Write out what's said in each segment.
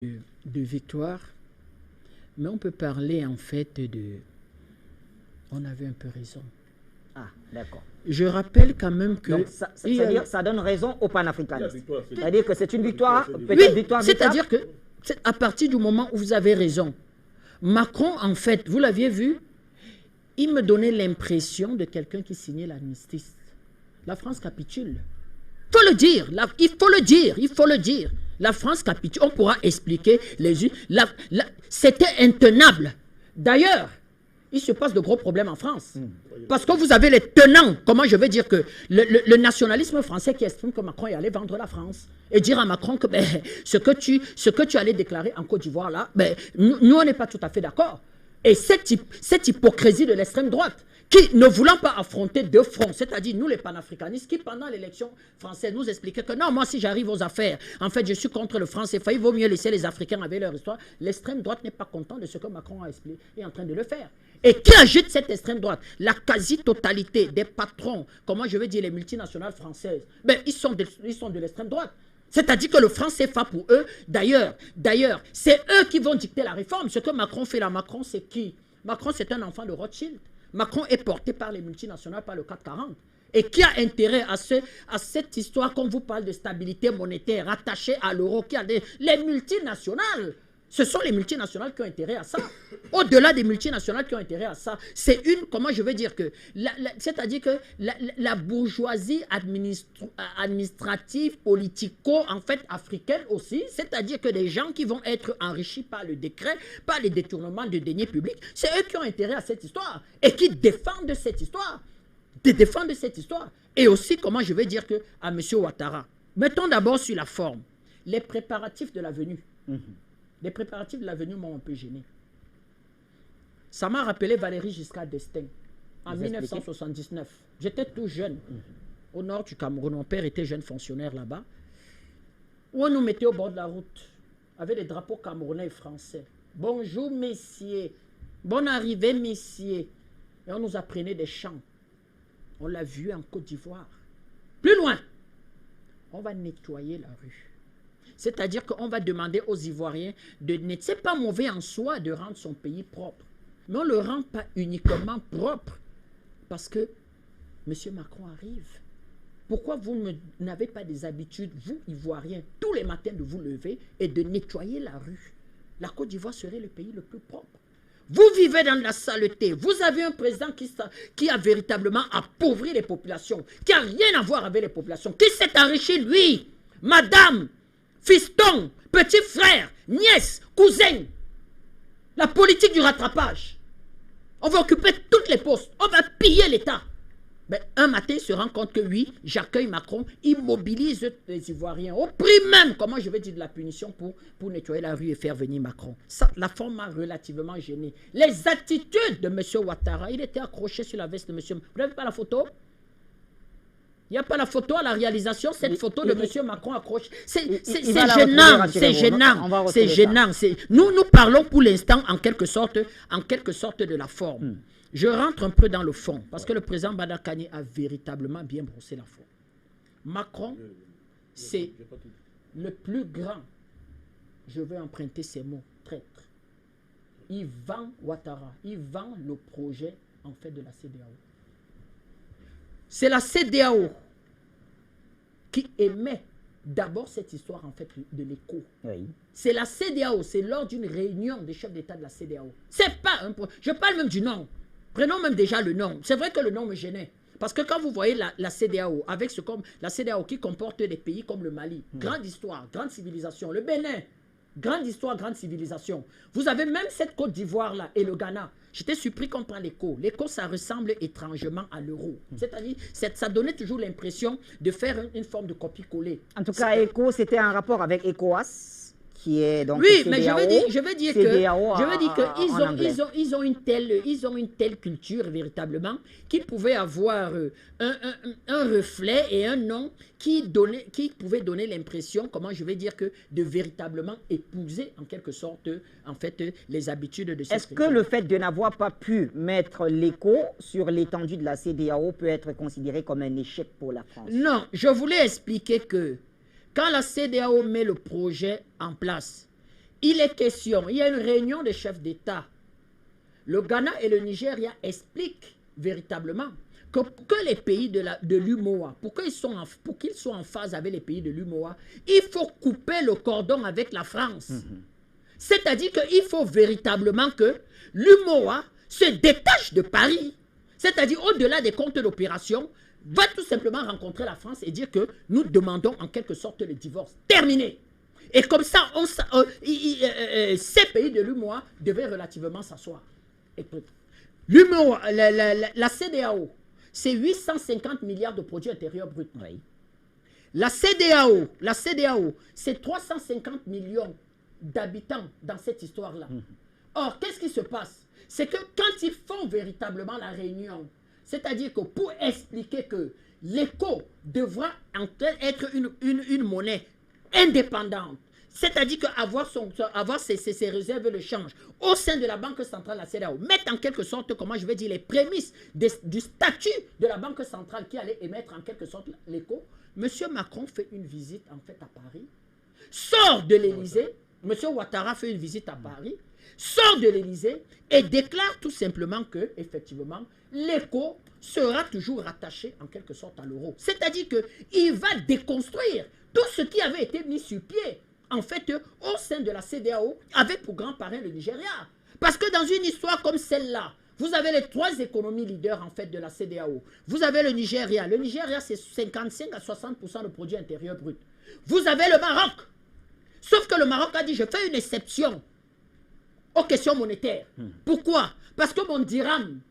de victoire, mais on peut parler en fait de... On avait un peu raison. Ah, d'accord. Je rappelle quand même que... Donc, c'est-à-dire ça donne raison aux panafricanistes. C'est-à-dire que c'est une victoire, Oui, peut-être victoire c'est-à-dire que à partir du moment où vous avez raison, Macron, en fait, vous l'aviez vu, il me donnait l'impression de quelqu'un qui signait l'armistice. La France capitule. Il faut le dire, il faut le dire. La France capitule. On pourra expliquer les... C'était intenable. D'ailleurs, il se passe de gros problèmes en France. Parce que vous avez les tenants, comment je vais dire que le nationalisme français qui estime que Macron est allé vendre la France et dire à Macron que ben, ce que tu allais déclarer en Côte d'Ivoire là, ben, nous on n'est pas tout à fait d'accord. Et cette hypocrisie de l'extrême droite, qui, ne voulant pas affronter deux fronts, c'est-à-dire nous les panafricanistes, qui pendant l'élection française nous expliquaient que non, moi si j'arrive aux affaires, en fait je suis contre le franc CFA, il vaut mieux laisser les Africains avec leur histoire. L'extrême droite n'est pas content de ce que Macron a expliqué, est en train de le faire. Et qui agite cette extrême droite? La quasi-totalité des patrons, comment je vais dire les multinationales françaises, ben, ils sont de l'extrême droite. C'est-à-dire que le franc CFA pour eux, d'ailleurs, c'est eux qui vont dicter la réforme. Ce que Macron fait là, Macron c'est qui? Macron c'est un enfant de Rothschild. Macron est porté par les multinationales, par le 440. Et qui a intérêt à cette histoire qu'on vous parle de stabilité monétaire rattachée à l'euro, les multinationales. Ce sont les multinationales qui ont intérêt à ça. Au-delà des multinationales qui ont intérêt à ça, c'est une, comment je veux dire que, c'est-à-dire que la bourgeoisie administrative, politico, en fait, africaine aussi, c'est-à-dire que des gens qui vont être enrichis par le décret, par les détournements de deniers publics, c'est eux qui ont intérêt à cette histoire et qui défendent cette histoire. Et aussi, comment je vais dire que, à M. Ouattara, mettons d'abord sur la forme, les préparatifs de la venue. Les préparatifs de la venue m'ont un peu gêné. Ça m'a rappelé Valéry Giscard d'Estaing en 1979. J'étais tout jeune au nord du Cameroun. Mon père était jeune fonctionnaire là-bas. Où on nous mettait au bord de la route avec les drapeaux camerounais et français. Bonjour messieurs, bonne arrivée messieurs. Et on nous apprenait des chants. On l'a vu en Côte d'Ivoire. Plus loin, on va nettoyer la rue. C'est-à-dire qu'on va demander aux Ivoiriens de nettoyer. Ce n'est pas mauvais en soi de rendre son pays propre. Mais on ne le rend pas uniquement propre. Parce que M. Macron arrive. Pourquoi vous n'avez pas des habitudes, vous, Ivoiriens, tous les matins de vous lever et de nettoyer la rue? La Côte d'Ivoire serait le pays le plus propre. Vous vivez dans la saleté. Vous avez un président qui a véritablement appauvri les populations, qui n'a rien à voir avec les populations, qui s'est enrichi, lui, madame, fiston, petit frère, nièce, cousin. La politique du rattrapage. On va occuper toutes les postes. On va piller l'État. Ben, un matin, il se rend compte que oui, j'accueille Macron, il mobilise les Ivoiriens au prix même, comment je vais dire, de la punition pour nettoyer la rue et faire venir Macron. Ça, la forme m'a relativement gêné. Les attitudes de M. Ouattara, il était accroché sur la veste de M. Vous n'avez pas la photo? Il n'y a pas la photo à la réalisation, cette photo de M. Macron accroché. C'est gênant, c'est gênant, c'est gênant. Nous parlons pour l'instant en quelque sorte de la forme. Je rentre un peu dans le fond, parce que le président Badakani a véritablement bien brossé la forme. Macron, c'est le plus grand, je vais emprunter ces mots, traître. Il vend Ouattara, il vend le projet en fait de la CEDEAO. C'est la CEDEAO qui émet d'abord cette histoire en fait de l'écho. Oui. C'est la CEDEAO, c'est lors d'une réunion des chefs d'État de la CEDEAO. C'est pas un projet. Je parle même du nom. Prenons même déjà le nom. C'est vrai que le nom me gênait. Parce que quand vous voyez la CEDEAO, avec la CEDEAO qui comporte des pays comme le Mali, grande histoire, grande civilisation, le Bénin, grande histoire, grande civilisation. Vous avez même cette Côte d'Ivoire là et le Ghana. J'étais surpris qu'on prenne l'écho. L'écho, ça ressemble étrangement à l'euro. C'est-à-dire, ça donnait toujours l'impression de faire une forme de copie-coller. En tout cas, ECO, c'était un rapport avec ECOWAS, qui est donc oui, CEDEAO, mais je veux dire qu'ils ont une telle culture véritablement qu'ils pouvaient avoir un reflet et un nom qui pouvait donner l'impression, comment je vais dire, que de véritablement épouser en quelque sorte en fait les habitudes de cette Est-ce que le fait de n'avoir pas pu mettre l'écho sur l'étendue de la CEDEAO peut être considéré comme un échec pour la France? Non, je voulais expliquer que quand la CEDEAO met le projet en place, il est question, il y a une réunion des chefs d'État. Le Ghana et le Nigeria expliquent véritablement que les pays de l'UMOA, pour qu'ils soient en phase avec les pays de l'UMOA, il faut couper le cordon avec la France. C'est-à-dire qu'il faut véritablement que l'UMOA se détache de Paris. C'est-à-dire au-delà des comptes d'opération, va tout simplement rencontrer la France et dire que nous demandons en quelque sorte le divorce. Terminé. Et comme ça, ces pays de l'UMOA devaient relativement s'asseoir. L'UMOA, la CEDEAO, c'est 850 milliards de produits intérieurs bruts. Oui. La CEDEAO, c'est 350 millions d'habitants dans cette histoire-là. Or, qu'est-ce qui se passe? C'est que quand ils font véritablement la réunion, c'est-à-dire que pour expliquer que l'éco devra être une monnaie indépendante, c'est-à-dire qu'avoir ses réserves de change au sein de la Banque centrale, la CEDEAO, mettre en quelque sorte, comment je vais dire, les prémices du statut de la Banque centrale qui allait émettre en quelque sorte l'éco, M. Macron fait une visite en fait à Paris, sort de l'Élysée, M. Ouattara fait une visite à Paris, sort de l'Élysée et déclare tout simplement que, effectivement, l'éco sera toujours rattaché en quelque sorte à l'euro. C'est-à-dire qu'il va déconstruire tout ce qui avait été mis sur pied, en fait, au sein de la CEDEAO, avec pour grand parrain le Nigeria. Parce que dans une histoire comme celle-là, vous avez les trois économies leaders, en fait, de la CEDEAO. Vous avez le Nigeria. Le Nigeria, c'est 55 à 60% de produits intérieurs bruts. Vous avez le Maroc. Sauf que le Maroc a dit, je fais une exception aux questions monétaires. Pourquoi? Parce que mon dirham,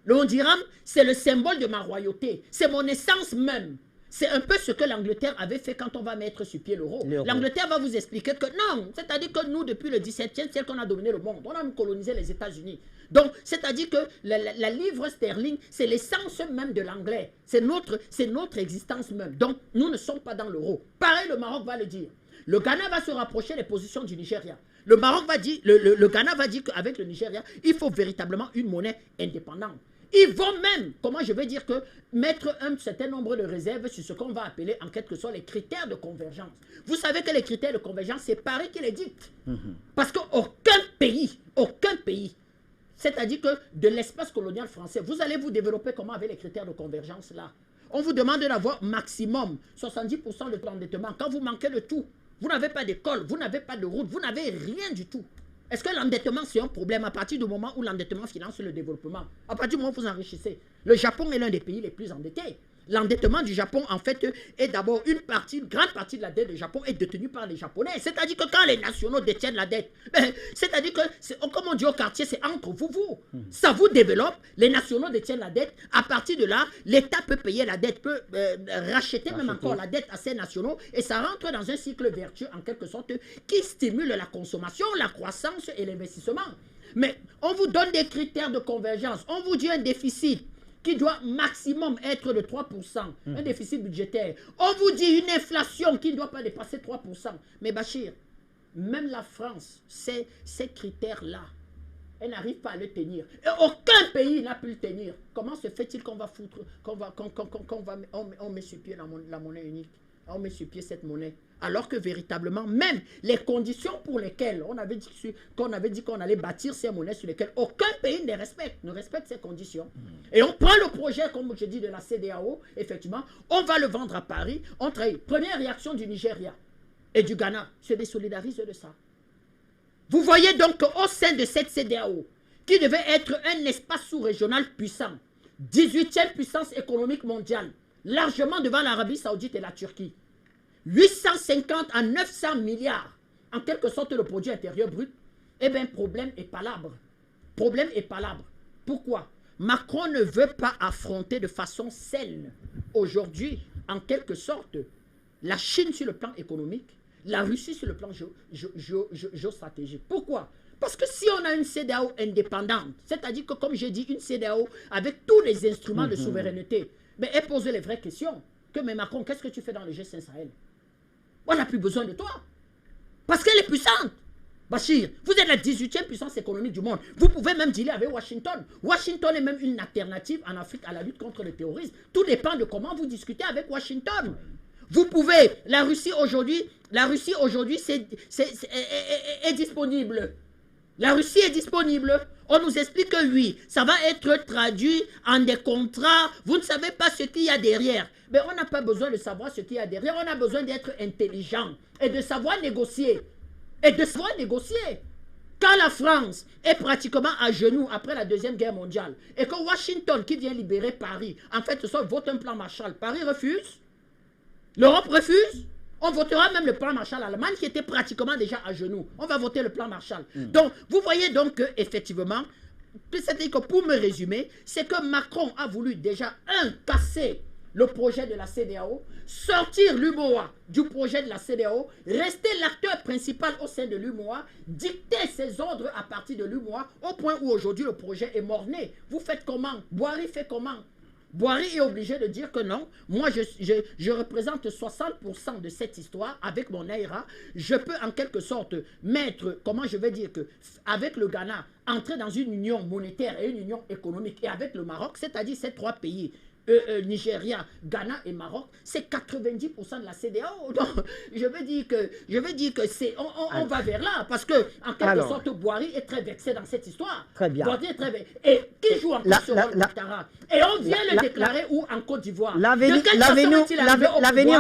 le dirham, c'est le symbole de ma royauté. C'est mon essence même. C'est un peu ce que l'Angleterre avait fait quand on va mettre sur pied l'euro. L'Angleterre va vous expliquer que non, c'est-à-dire que nous, depuis le 17e siècle, on a dominé le monde. On a colonisé les États-Unis. Donc, c'est-à-dire que la livre sterling, c'est l'essence même de l'anglais. C'est notre existence même. Donc, nous ne sommes pas dans l'euro. Pareil, le Maroc va le dire. Le Ghana va se rapprocher des positions du Nigeria. Le Maroc va dire, le Ghana va dire qu'avec le Nigeria, il faut véritablement une monnaie indépendante. Ils vont même, comment je vais dire que, mettre un certain nombre de réserves sur ce qu'on va appeler en quelque sorte les critères de convergence. Vous savez que les critères de convergence, c'est Paris qui les dicte. Parce qu'aucun pays, c'est-à-dire que de l'espace colonial français, vous allez vous développer comment avec les critères de convergence là? On vous demande d'avoir maximum 70% de l'endettement. Quand vous manquez de tout, vous n'avez pas d'école, vous n'avez pas de route, vous n'avez rien du tout. Est-ce que l'endettement, c'est un problème à partir du moment où l'endettement finance le développement? À partir du moment où vous enrichissez. Le Japon est l'un des pays les plus endettés. L'endettement du Japon, en fait, est d'abord une grande partie de la dette du Japon est détenue par les Japonais. C'est-à-dire que quand les nationaux détiennent la dette, c'est-à-dire que, comme on dit au quartier, c'est entre vous. Ça vous développe, les nationaux détiennent la dette. À partir de là, l'État peut payer la dette, peut racheter même encore la dette à ces nationaux. Et ça rentre dans un cycle vertueux, en quelque sorte, qui stimule la consommation, la croissance et l'investissement. Mais on vous donne des critères de convergence. On vous dit un déficit qui doit maximum être de 3%, un déficit budgétaire. On vous dit une inflation qui ne doit pas dépasser 3%. Mais Bachir, même la France, ces critères-là, elle n'arrive pas à le tenir. Et aucun pays n'a pu le tenir. Comment se fait-il qu'on va foutre, on met sur pied la monnaie unique? On met sur pied cette monnaie. Alors que véritablement, même les conditions pour lesquelles on avait dit qu'on allait bâtir ces monnaies sur lesquelles aucun pays ne respecte ces conditions. Et on prend le projet, comme je dis, de la CEDEAO, effectivement, on va le vendre à Paris, on travaille. Première réaction du Nigeria et du Ghana, se désolidarise de ça. Vous voyez donc qu'au sein de cette CEDEAO, qui devait être un espace sous-régional puissant, 18e puissance économique mondiale, largement devant l'Arabie Saoudite et la Turquie, 850 à 900 milliards, en quelque sorte le produit intérieur brut, eh bien, problème est palabre. Problème est palabre. Pourquoi? Macron ne veut pas affronter de façon saine, aujourd'hui, en quelque sorte, la Chine sur le plan économique, la Russie sur le plan géostratégique. Pourquoi? Parce que si on a une CEDEAO indépendante, c'est-à-dire que, comme j'ai dit, une CEDEAO avec tous les instruments de souveraineté, mais elle pose les vraies questions. Mais Macron, qu'est-ce que tu fais dans le G5 Sahel? On n'a plus besoin de toi. Parce qu'elle est puissante. Bachir, vous êtes la 18e puissance économique du monde. Vous pouvez même dealer avec Washington. Washington est même une alternative en Afrique à la lutte contre le terrorisme. Tout dépend de comment vous discutez avec Washington. Vous pouvez, la Russie aujourd'hui, est disponible. La Russie est disponible. On nous explique que oui, ça va être traduit en des contrats. Vous ne savez pas ce qu'il y a derrière. Mais on n'a pas besoin de savoir ce qu'il y a derrière. On a besoin d'être intelligent et de savoir négocier. Quand la France est pratiquement à genoux après la Deuxième Guerre mondiale et que Washington, qui vient libérer Paris, en fait, vote un plan Marshall, Paris refuse. L'Europe refuse. On votera même le plan Marshall. L'Allemagne qui était pratiquement déjà à genoux. On va voter le plan Marshall. Donc, vous voyez donc qu'effectivement, c'est-à-dire que pour me résumer, c'est que Macron a voulu déjà, casser le projet de la CEDEAO, sortir l'UMOA du projet de la CEDEAO, rester l'acteur principal au sein de l'UMOA, dicter ses ordres à partir de l'UMOA, au point où aujourd'hui le projet est mort-né. Vous faites comment? Boiry fait comment? Boiry est obligé de dire que non, moi je représente 60% de cette histoire avec mon AIRA. Je peux en quelque sorte mettre, comment je vais dire que, avec le Ghana, entrer dans une union monétaire et une union économique, et avec le Maroc, c'est-à-dire ces trois pays, Nigeria, Ghana et Maroc, c'est 90% de la CEDEAO. Donc, je veux dire que c'est, on va vers là, parce que en quelque sorte, Boiry est très vexé dans cette histoire. Très bien. Boiry est très vexé. Et qui joue encore ce rôle Ouattara? Et on vient le déclarer où en Côte d'Ivoire? L'avenir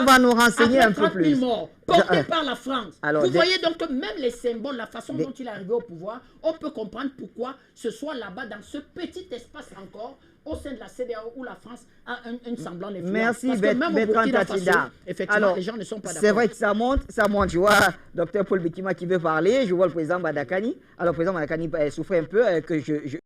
va nous renseigner un peu plus. Morts, portés par la France. Alors, vous voyez donc que même les symboles, la façon dont il est arrivé au pouvoir, on peut comprendre pourquoi ce soit là-bas, dans ce petit espace encore, au sein de la CEDEAO où la France a un semblant d'influence. Merci, Bertrand Tatida. Effectivement, alors, les gens ne sont pas d'accord. C'est vrai que ça monte. Je vois Dr Paul Bekima qui veut parler, je vois le président Badakani. Alors, le président Badakani souffre un peu, que je